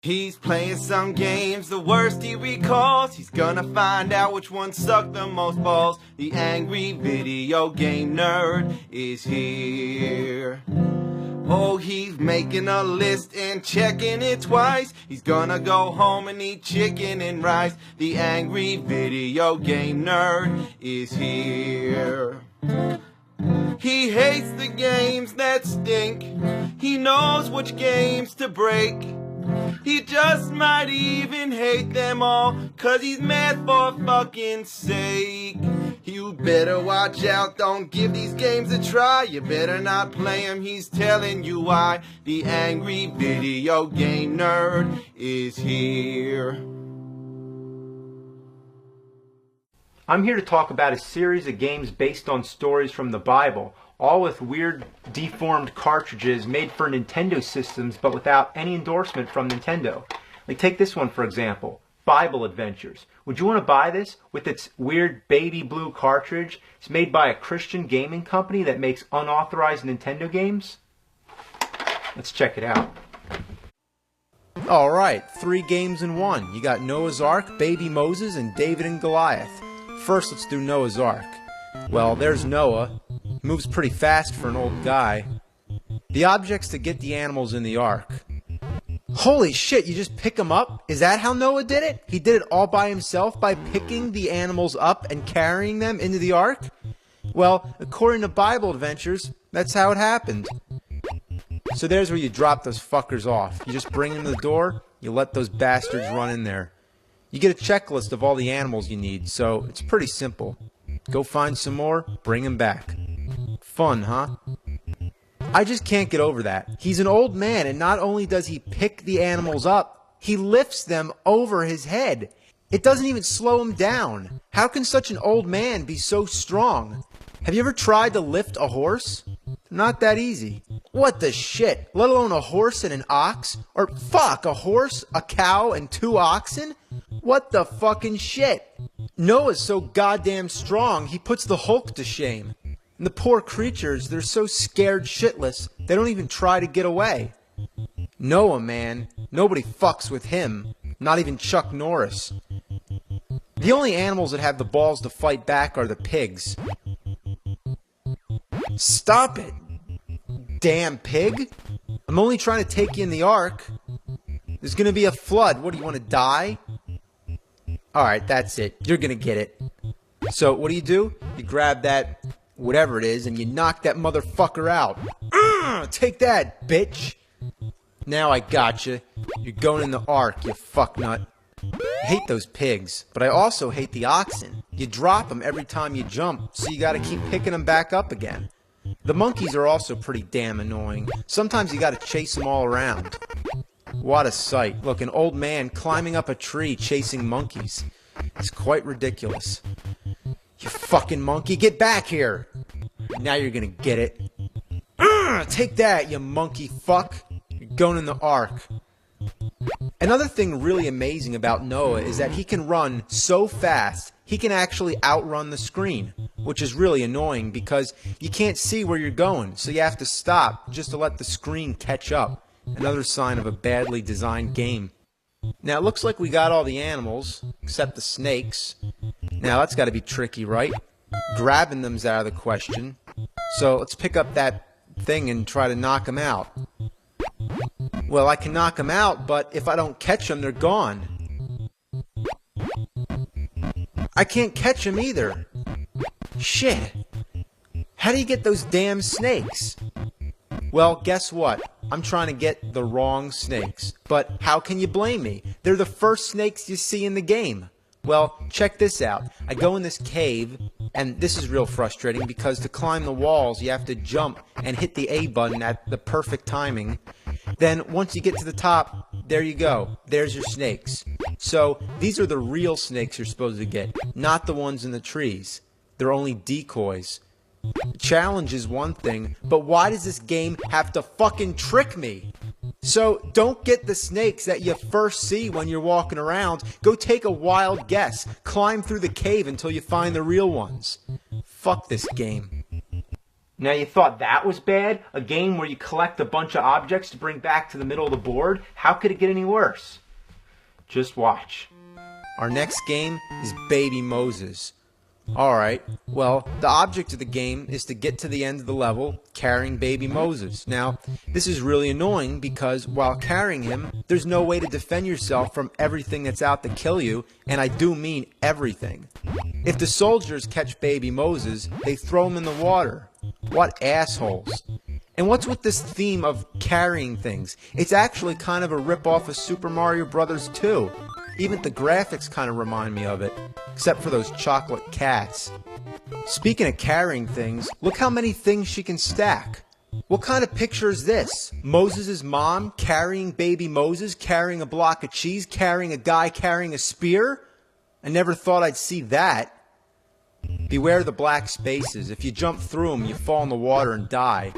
He's playing some games, the worst he recalls. He's gonna find out which one sucked the most balls. The angry video game nerd is here. Oh, he's making a list and checking it twice. He's gonna go home and eat chicken and rice. The angry video game nerd is here. He hates the games that stink. He knows which games to break. He just might even hate them all, 'cause he's mad for fucking sake. You better watch out, don't give these games a try. You better not play them, he's telling you why. The angry video game nerd is here. I'm here to talk about a series of games based on stories from the Bible, all with weird deformed cartridges made for Nintendo systems but without any endorsement from Nintendo. Like take this one for example, Bible Adventures. Would you want to buy this with its weird baby blue cartridge? It's made by a Christian gaming company that makes unauthorized Nintendo games. Let's check it out. Alright, 3 games in 1. You got Noah's Ark, Baby Moses, and David and Goliath. First, let's do Noah's Ark. Well, there's Noah. He moves pretty fast for an old guy. The object's to get the animals in the ark. Holy shit, you just pick them up? Is that how Noah did it? He did it all by himself by picking the animals up and carrying them into the ark? Well, according to Bible Adventures, that's how it happened. So there's where you drop those fuckers off. You just bring them to the door, you let those bastards run in there. You get a checklist of all the animals you need, so it's pretty simple. Go find some more, bring them back. Fun, huh? I just can't get over that. He's an old man, and not only does he pick the animals up, he lifts them over his head. It doesn't even slow him down. How can such an old man be so strong? Have you ever tried to lift a horse? Not that easy. What the shit? Let alone a horse and an ox? Or fuck, a horse, a cow, and 2 oxen? What the fucking shit? Noah's so goddamn strong, he puts the Hulk to shame. And the poor creatures, they're so scared shitless, they don't even try to get away. Noah, man, nobody fucks with him. Not even Chuck Norris. The only animals that have the balls to fight back are the pigs. Stop it, damn pig. I'm only trying to take you in the ark. There's gonna be a flood. What, do you want to die? Alright, that's it. You're gonna get it. So, what do? You grab that, whatever it is, and you knock that motherfucker out. Take that, bitch. Now I gotcha. You're going in the ark, you fucknut. I hate those pigs, but I also hate the oxen. You drop them every time you jump, so you gotta keep picking them back up again. The monkeys are also pretty damn annoying. Sometimes you gotta chase them all around. What a sight. Look, an old man climbing up a tree chasing monkeys. It's quite ridiculous. You fucking monkey, get back here! Now you're gonna get it. Take that, you monkey fuck! You're going in the ark. Another thing really amazing about Noah is that he can run so fast, he can actually outrun the screen, which is really annoying because you can't see where you're going, so you have to stop just to let the screen catch up. Another sign of a badly designed game. Now it looks like we got all the animals, except the snakes. Now that's got to be tricky, right? Grabbing them's out of the question. So let's pick up that thing and try to knock them out. Well, I can knock them out, but if I don't catch them, they're gone. I can't catch them either. Shit. How do you get those damn snakes? Well, guess what? I'm trying to get the wrong snakes. But how can you blame me? They're the first snakes you see in the game. Well, check this out. I go in this cave, and this is real frustrating because to climb the walls, you have to jump and hit the A button at the perfect timing. Then, once you get to the top, there you go. There's your snakes. So, these are the real snakes you're supposed to get, not the ones in the trees. They're only decoys. Challenge is one thing, but why does this game have to fucking trick me? So don't get the snakes that you first see when you're walking around. Go take a wild guess. Climb through the cave until you find the real ones. Fuck this game. Now you thought that was bad? A game where you collect a bunch of objects to bring back to the middle of the board? How could it get any worse? Just watch. Our next game is Baby Moses. Alright, well, the object of the game is to get to the end of the level carrying Baby Moses. Now, this is really annoying because while carrying him, there's no way to defend yourself from everything that's out to kill you, and I do mean everything. If the soldiers catch Baby Moses, they throw him in the water. What assholes. And what's with this theme of carrying things? It's actually kind of a rip-off of Super Mario Bros. 2. Even the graphics kind of remind me of it, except for those chocolate cats. Speaking of carrying things, look how many things she can stack. What kind of picture is this? Moses' mom carrying Baby Moses, carrying a block of cheese, carrying a guy carrying a spear? I never thought I'd see that. Beware the black spaces. If you jump through them, you fall in the water and die.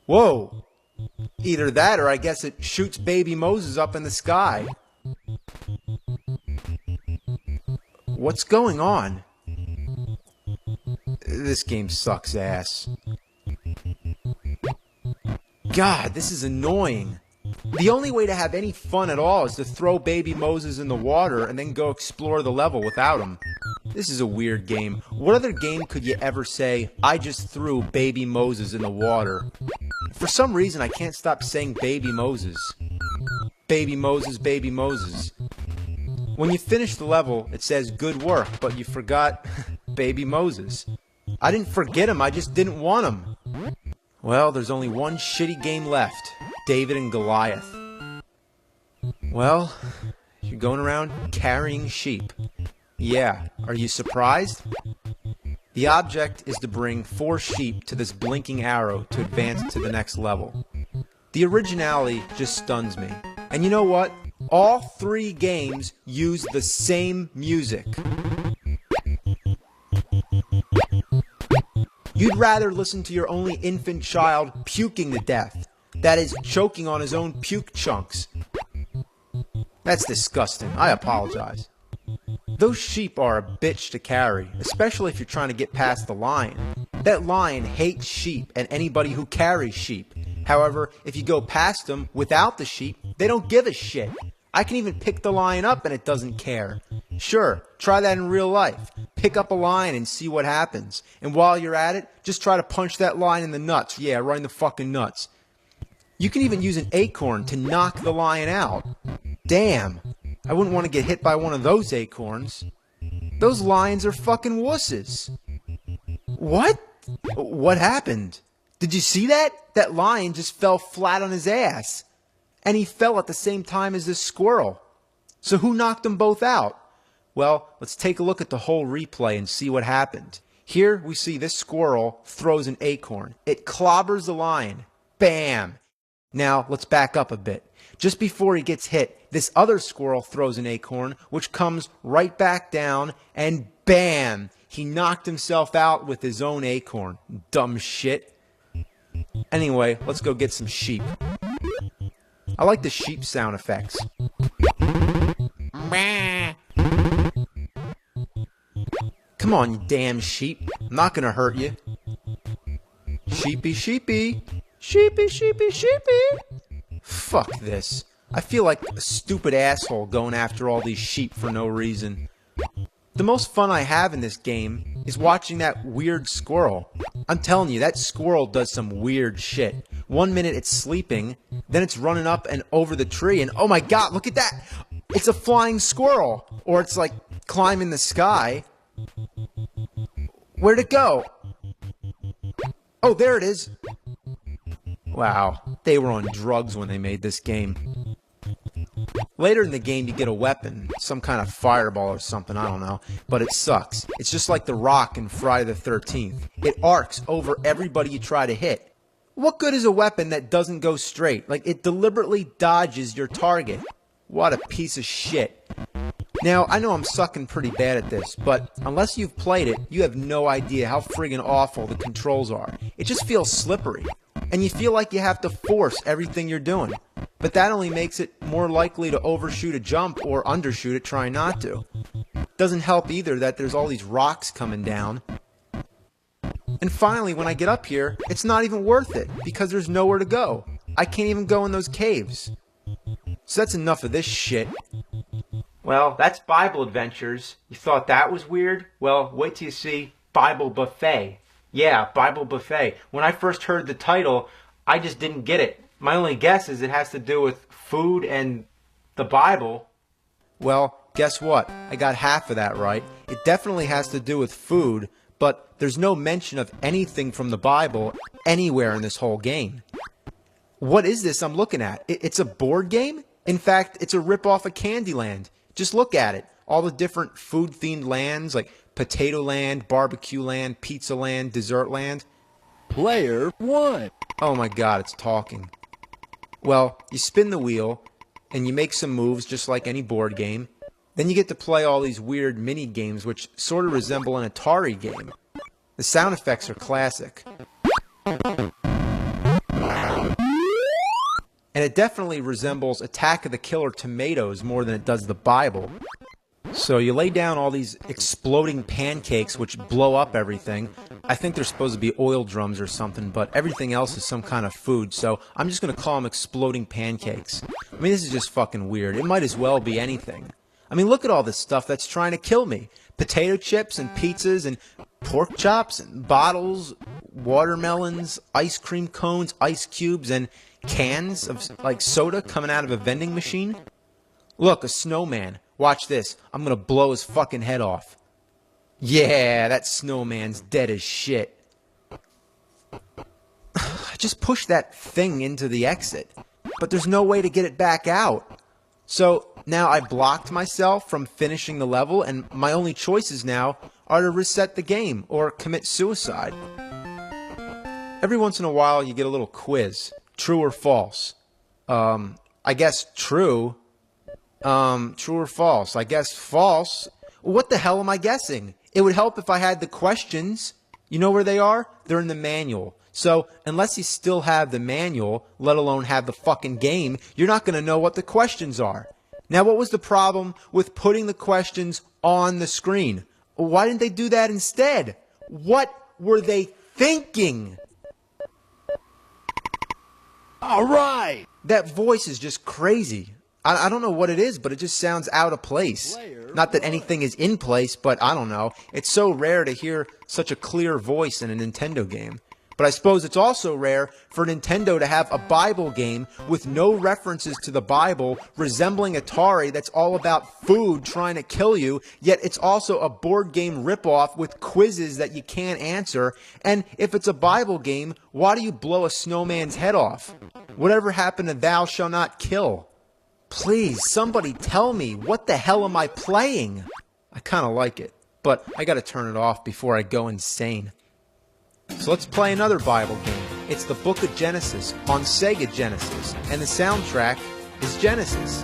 Whoa! Either that or I guess it shoots Baby Moses up in the sky. What's going on? This game sucks ass. God, this is annoying. The only way to have any fun at all is to throw Baby Moses in the water and then go explore the level without him. This is a weird game. What other game could you ever say, I just threw Baby Moses in the water? For some reason, I can't stop saying Baby Moses. Baby Moses, Baby Moses. When you finish the level, it says good work, but you forgot Baby Moses. I didn't forget him, I just didn't want him. Well, there's only one shitty game left. David and Goliath. Well, you're going around carrying sheep. Yeah, are you surprised? The object is to bring 4 sheep to this blinking arrow to advance to the next level. The originality just stuns me. And you know what? All 3 games use the same music. You'd rather listen to your only infant child puking to death. That is, choking on his own puke chunks. That's disgusting. I apologize. Those sheep are a bitch to carry, especially if you're trying to get past the lion. That lion hates sheep and anybody who carries sheep. However, if you go past them without the sheep, they don't give a shit. I can even pick the lion up and it doesn't care. Sure, try that in real life. Pick up a lion and see what happens. And while you're at it, just try to punch that lion in the nuts. Yeah, right in the fucking nuts. You can even use an acorn to knock the lion out. Damn, I wouldn't want to get hit by one of those acorns. Those lions are fucking wusses. What? What happened? Did you see that? That lion just fell flat on his ass. And he fell at the same time as this squirrel. So who knocked them both out? Well, let's take a look at the whole replay and see what happened. Here we see this squirrel throws an acorn. It clobbers the lion. Bam! Now, let's back up a bit. Just before he gets hit, this other squirrel throws an acorn, which comes right back down, and bam! He knocked himself out with his own acorn. Dumb shit. Anyway, let's go get some sheep. I like the sheep sound effects. Come on, you damn sheep. I'm not gonna hurt you. Sheepy, sheepy. Sheepy, sheepy, sheepy. Fuck this. I feel like a stupid asshole going after all these sheep for no reason. The most fun I have in this game is watching that weird squirrel. I'm telling you, that squirrel does some weird shit. 1 minute it's sleeping, then it's running up and over the tree, and oh my god, look at that! It's a flying squirrel! Or it's like climbing the sky. Where'd it go? Oh, there it is! Wow, they were on drugs when they made this game. Later in the game, you get a weapon, some kind of fireball or something, I don't know, but it sucks. It's just like the rock in Friday the 13th. It arcs over everybody you try to hit. What good is a weapon that doesn't go straight? Like, it deliberately dodges your target. What a piece of shit. Now, I know I'm sucking pretty bad at this, but unless you've played it, you have no idea how friggin' awful the controls are. It just feels slippery. And you feel like you have to force everything you're doing. But that only makes it more likely to overshoot a jump or undershoot it trying not to. Doesn't help either that there's all these rocks coming down. And And finally, when I get up here, it's not even worth it because there's nowhere to go. I can't even go in those caves. So that's enough of this shit. Well, that's Bible Adventures. You thought that was weird? Well, wait till you see Bible Buffet. Yeah, Bible Buffet. When I first heard the title, I just didn't get it. My only guess is it has to do with food and the Bible. Well, guess what? I got half of that right. It definitely has to do with food, but there's no mention of anything from the Bible anywhere in this whole game. What is this I'm looking at? It's a board game? In fact, it's a rip-off of Candyland. Just look at it. All the different food-themed lands like Potato Land, Barbecue Land, Pizza Land, Dessert Land. Player 1. Oh my god, it's talking. Well, you spin the wheel, and you make some moves just like any board game. Then you get to play all these weird mini games which sort of resemble an Atari game. The sound effects are classic. And it definitely resembles Attack of the Killer Tomatoes more than it does the Bible. So you lay down all these exploding pancakes which blow up everything. I think they're supposed to be oil drums or something, but everything else is some kind of food, so I'm just going to call them exploding pancakes. I mean, this is just fucking weird. It might as well be anything. I mean, look at all this stuff that's trying to kill me. Potato chips and pizzas and pork chops and bottles, watermelons, ice cream cones, ice cubes, and cans of like soda coming out of a vending machine. Look, a snowman. Watch this. I'm gonna blow his fucking head off. Yeah, that snowman's dead as shit. I just pushed that thing into the exit, but there's no way to get it back out. So now I blocked myself from finishing the level, and my only choices now are to reset the game or commit suicide. Every once in a while you get a little quiz. True or false? I guess true. True or false? I guess false. What the hell am I guessing? It would help if I had the questions. You know where they are? They're in the manual. So, unless you still have the manual, let alone have the fucking game, you're not going to know what the questions are. Now, what was the problem with putting the questions on the screen? Why didn't they do that instead? What were they thinking? All right. That voice is just crazy. I don't know what it is, but it just sounds out of place. Not that anything is in place, but I don't know. It's so rare to hear such a clear voice in a Nintendo game. But I suppose it's also rare for Nintendo to have a Bible game with no references to the Bible, resembling Atari that's all about food trying to kill you, yet it's also a board game ripoff with quizzes that you can't answer. And if it's a Bible game, why do you blow a snowman's head off? Whatever happened to Thou Shall Not Kill? Please, somebody tell me, what the hell am I playing? I kind of like it, but I gotta turn it off before I go insane. So let's play another Bible game. It's the Book of Genesis on Sega Genesis, and the soundtrack is Genesis.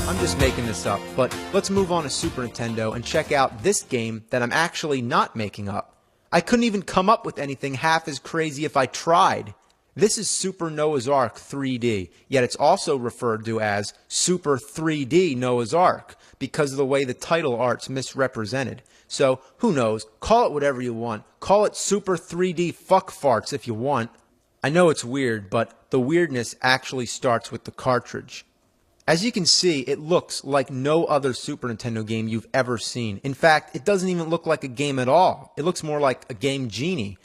I'm just making this up, but let's move on to Super Nintendo and check out this game that I'm actually not making up. I couldn't even come up with anything half as crazy if I tried. This is Super Noah's Ark 3D, yet it's also referred to as Super 3D Noah's Ark because of the way the title art's misrepresented. So, who knows? Call it whatever you want. Call it Super 3D Fuck Farts if you want. I know it's weird, but the weirdness actually starts with the cartridge. As you can see, it looks like no other Super Nintendo game you've ever seen. In fact, it doesn't even look like a game at all. It looks more like a Game Genie.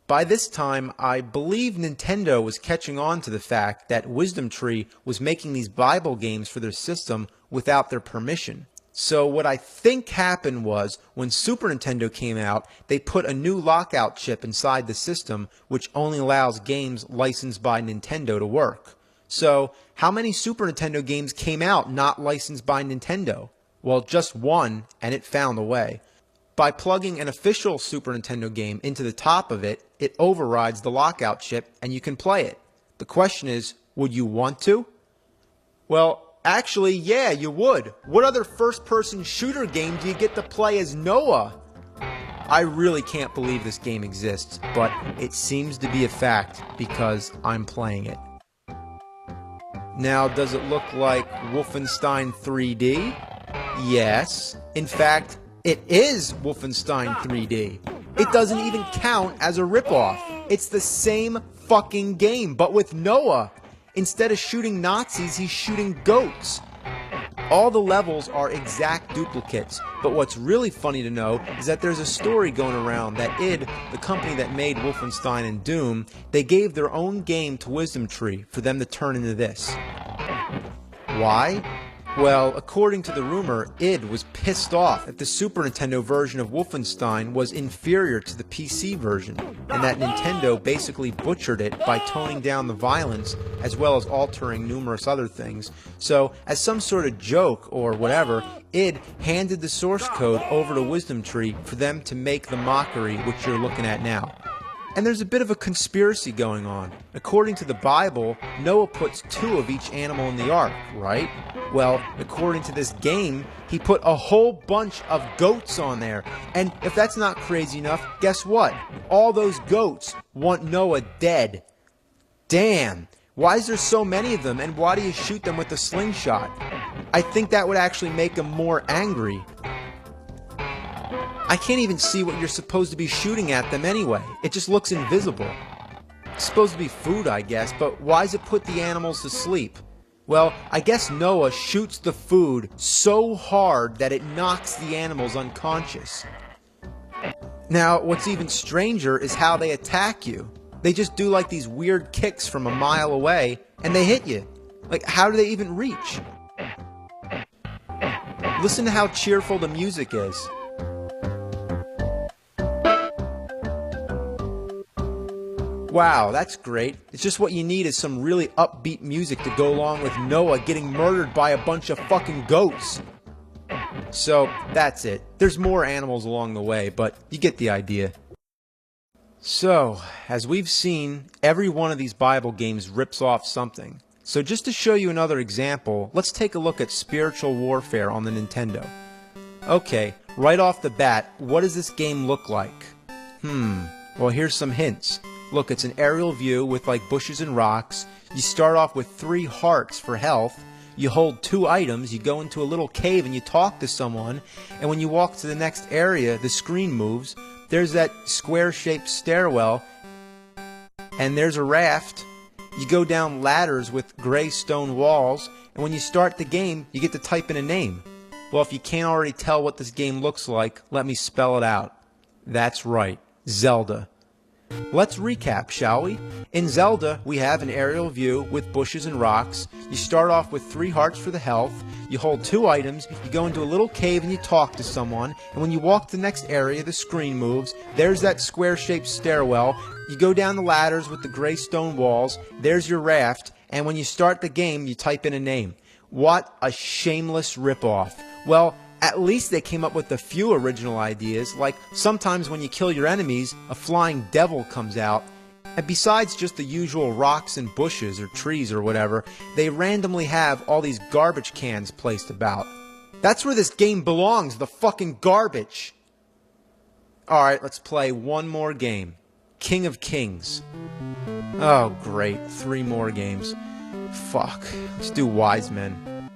By this time, I believe Nintendo was catching on to the fact that Wisdom Tree was making these Bible games for their system without their permission. So what I think happened was, when Super Nintendo came out, they put a new lockout chip inside the system, which only allows games licensed by Nintendo to work. So, how many Super Nintendo games came out not licensed by Nintendo? Well, just one, and it found a way. By plugging an official Super Nintendo game into the top of it, it overrides the lockout chip and you can play it. The question is, would you want to? Well, actually, yeah, you would. What other first-person shooter game do you get to play as Noah? I really can't believe this game exists, but it seems to be a fact because I'm playing it. Now, does it look like Wolfenstein 3D? Yes. In fact, it is Wolfenstein 3D. It doesn't even count as a ripoff. It's the same fucking game, but with Noah. Instead of shooting Nazis, he's shooting goats. All the levels are exact duplicates, but what's really funny to know is that there's a story going around that id, the company that made Wolfenstein and Doom, they gave their own game to Wisdom Tree for them to turn into this. Why? Well, according to the rumor, id was pissed off that the Super Nintendo version of Wolfenstein was inferior to the PC version, and that Nintendo basically butchered it by toning down the violence as well as altering numerous other things. So, as some sort of joke or whatever, id handed the source code over to Wisdom Tree for them to make the mockery which you're looking at now. And there's a bit of a conspiracy going on. According to the Bible, Noah puts 2 of each animal in the ark, right? Well, according to this game, he put a whole bunch of goats on there. And if that's not crazy enough, guess what? All those goats want Noah dead. Damn. Why is there so many of them, and why do you shoot them with a slingshot? I think that would actually make them more angry. I can't even see what you're supposed to be shooting at them anyway. It just looks invisible. It's supposed to be food, I guess, but why does it put the animals to sleep? Well, I guess Noah shoots the food so hard that it knocks the animals unconscious. Now, what's even stranger is how they attack you. They just do like these weird kicks from a mile away, and they hit you. Like, how do they even reach? Listen to how cheerful the music is. Wow, that's great. It's just what you need is some really upbeat music to go along with Noah getting murdered by a bunch of fucking goats. So, that's it. There's more animals along the way, but you get the idea. So, as we've seen, every one of these Bible games rips off something. So just to show you another example, let's take a look at spiritual warfare on the Nintendo. Okay, right off the bat, what does this game look like? Well, here's some hints. Look, it's an aerial view with like bushes and rocks. You start off with 3 hearts for health. You hold 2 items, you go into a little cave and you talk to someone, and when you walk to the next area, the screen moves. There's that square-shaped stairwell, and there's a raft. You go down ladders with gray stone walls, and when you start the game, you get to type in a name. Well, if you can't already tell what this game looks like, let me spell it out. That's right, Zelda. Let's recap, shall we? In Zelda, we have an aerial view with bushes and rocks. You start off with 3 hearts for the health. You hold 2 items, you go into a little cave and you talk to someone, and when you walk to the next area, the screen moves. There's that square-shaped stairwell. You go down the ladders with the gray stone walls. There's your raft, and when you start the game, you type in a name. What a shameless ripoff. Well, at least they came up with a few original ideas, like sometimes when you kill your enemies, a flying devil comes out. And besides just the usual rocks and bushes or trees or whatever, they randomly have all these garbage cans placed about. That's where this game belongs, the fucking garbage. Alright, let's play one more game. King of Kings. Oh great, 3 more games. Fuck, let's do Wise Men.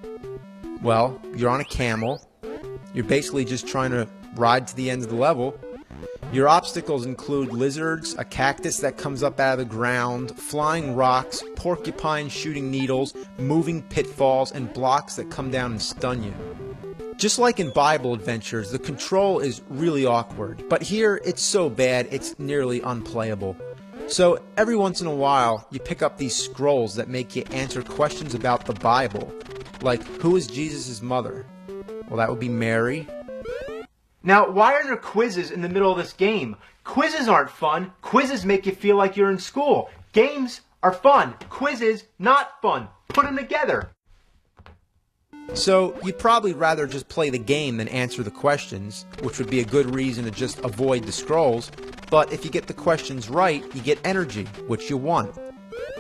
Well, you're on a camel. You're basically just trying to ride to the end of the level. Your obstacles include lizards, a cactus that comes up out of the ground, flying rocks, porcupines shooting needles, moving pitfalls, and blocks that come down and stun you. Just like in Bible adventures, the control is really awkward, but here it's so bad it's nearly unplayable. So every once in a while, you pick up these scrolls that make you answer questions about the Bible, like who is Jesus' mother? Well, that would be Mary. Now, why are there quizzes in the middle of this game? Quizzes aren't fun. Quizzes make you feel like you're in school. Games are fun. Quizzes, not fun. Put them together. So, you'd probably rather just play the game than answer the questions, which would be a good reason to just avoid the scrolls. But if you get the questions right, you get energy, which you want.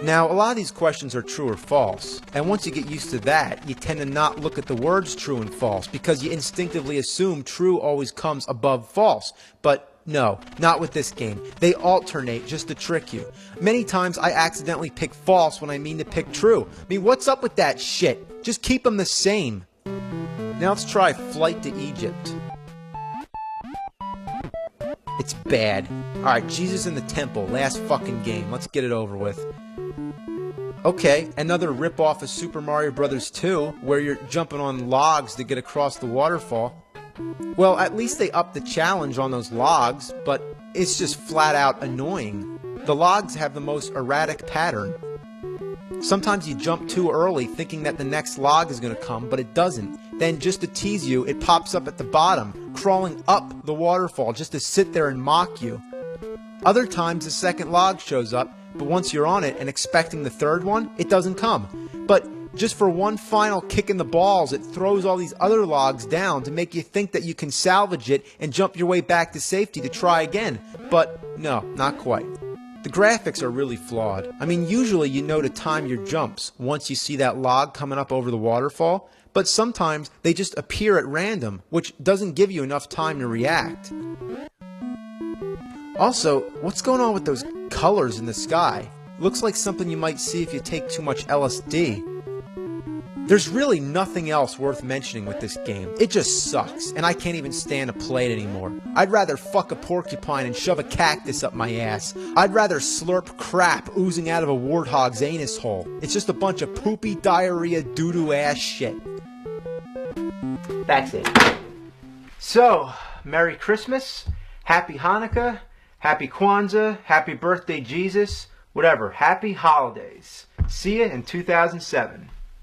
Now, a lot of these questions are true or false, and once you get used to that, you tend to not look at the words true and false, because you instinctively assume true always comes above false. But no, not with this game. They alternate just to trick you. Many times I accidentally pick false when I mean to pick true. I mean, what's up with that shit? Just keep them the same. Now let's try Flight to Egypt. It's bad. Alright, Jesus in the Temple. Last fucking game. Let's get it over with. Okay, another rip-off of Super Mario Bros. 2, where you're jumping on logs to get across the waterfall. Well, at least they upped the challenge on those logs, but it's just flat-out annoying. The logs have the most erratic pattern. Sometimes you jump too early thinking that the next log is going to come, but it doesn't. Then, just to tease you, it pops up at the bottom, crawling up the waterfall just to sit there and mock you. Other times the second log shows up, but once you're on it and expecting the third one, it doesn't come. But just for one final kick in the balls, it throws all these other logs down to make you think that you can salvage it and jump your way back to safety to try again. But no, not quite. The graphics are really flawed. I mean, usually you know to time your jumps once you see that log coming up over the waterfall, but sometimes they just appear at random, which doesn't give you enough time to react. Also, what's going on with those colors in the sky? Looks like something you might see if you take too much LSD. There's really nothing else worth mentioning with this game. It just sucks, and I can't even stand to play it anymore. I'd rather fuck a porcupine and shove a cactus up my ass. I'd rather slurp crap oozing out of a warthog's anus hole. It's just a bunch of poopy, diarrhea, doo-doo ass shit. That's it. So, Merry Christmas, Happy Hanukkah, Happy Kwanzaa, Happy Birthday Jesus, whatever. Happy Holidays. See ya in 2007.